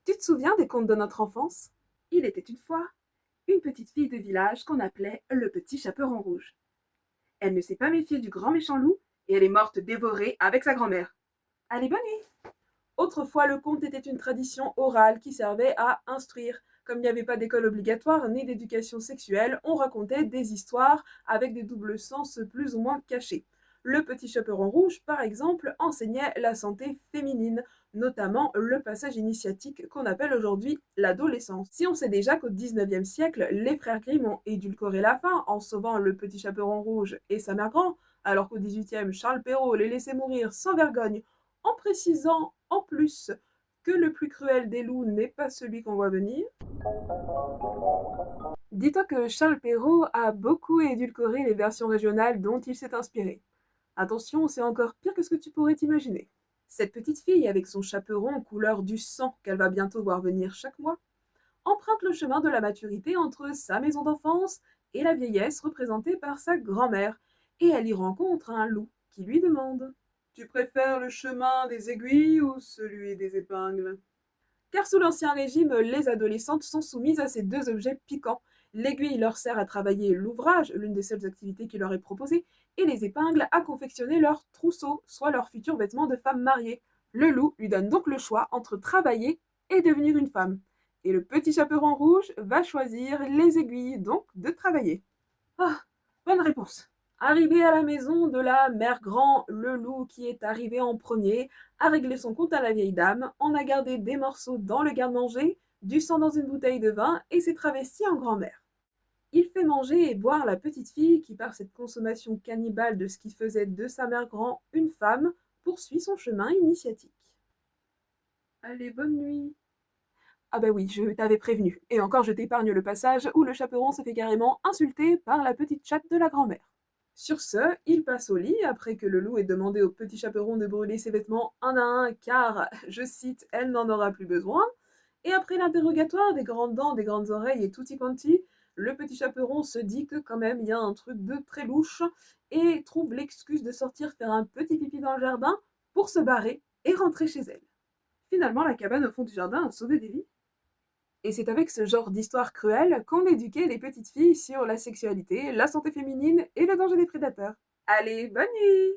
Tu te souviens des contes de notre enfance? Il était une fois une petite fille de village qu'on appelait le petit chaperon rouge. Elle ne s'est pas méfiée du grand méchant loup et elle est morte dévorée avec sa grand-mère. Allez, bonne nuit! Autrefois, le conte était une tradition orale qui servait à instruire. Comme il n'y avait pas d'école obligatoire ni d'éducation sexuelle, on racontait des histoires avec des doubles sens plus ou moins cachés. Le petit chaperon rouge, par exemple, enseignait la santé féminine, notamment le passage initiatique qu'on appelle aujourd'hui l'adolescence. Si on sait déjà qu'au XIXe siècle, les frères Grimm ont édulcoré la fin en sauvant le petit chaperon rouge et sa mère grand, alors qu'au XVIIIe, Charles Perrault les laissait mourir sans vergogne en précisant en plus que le plus cruel des loups n'est pas celui qu'on voit venir. Dis-toi que Charles Perrault a beaucoup édulcoré les versions régionales dont il s'est inspiré. Attention, c'est encore pire que ce que tu pourrais t'imaginer. Cette petite fille, avec son chaperon couleur du sang qu'elle va bientôt voir venir chaque mois, emprunte le chemin de la maturité entre sa maison d'enfance et la vieillesse représentée par sa grand-mère, et elle y rencontre un loup qui lui demande: Tu préfères le chemin des aiguilles ou celui des épingles? Car sous l'Ancien Régime, les adolescentes sont soumises à ces deux objets piquants. L'aiguille leur sert à travailler l'ouvrage, l'une des seules activités qui leur est proposée, et les épingles à confectionner leur trousseau, soit leurs futurs vêtements de femme mariée. Le loup lui donne donc le choix entre travailler et devenir une femme. Et le petit chaperon rouge va choisir les aiguilles, donc de travailler. Ah, bonne réponse. Arrivé à la maison de la mère grand, le loup qui est arrivé en premier a réglé son compte à la vieille dame, en a gardé des morceaux dans le garde-manger, du sang dans une bouteille de vin et s'est travesti en grand-mère. Il fait manger et boire la petite fille qui, par cette consommation cannibale de ce qui faisait de sa mère grand une femme, poursuit son chemin initiatique. Allez, bonne nuit. Ah bah oui, je t'avais prévenu. Et encore, je t'épargne le passage où le chaperon se fait carrément insulter par la petite chatte de la grand-mère. Sur ce, il passe au lit après que le loup ait demandé au petit chaperon de brûler ses vêtements un à un car, je cite, elle n'en aura plus besoin. Et après l'interrogatoire des grandes dents, des grandes oreilles et tutti quanti, le petit chaperon se dit que quand même il y a un truc de très louche et trouve l'excuse de sortir faire un petit pipi dans le jardin pour se barrer et rentrer chez elle. Finalement, la cabane au fond du jardin a sauvé des vies. Et c'est avec ce genre d'histoire cruelle qu'on éduquait les petites filles sur la sexualité, la santé féminine et le danger des prédateurs. Allez, bonne nuit!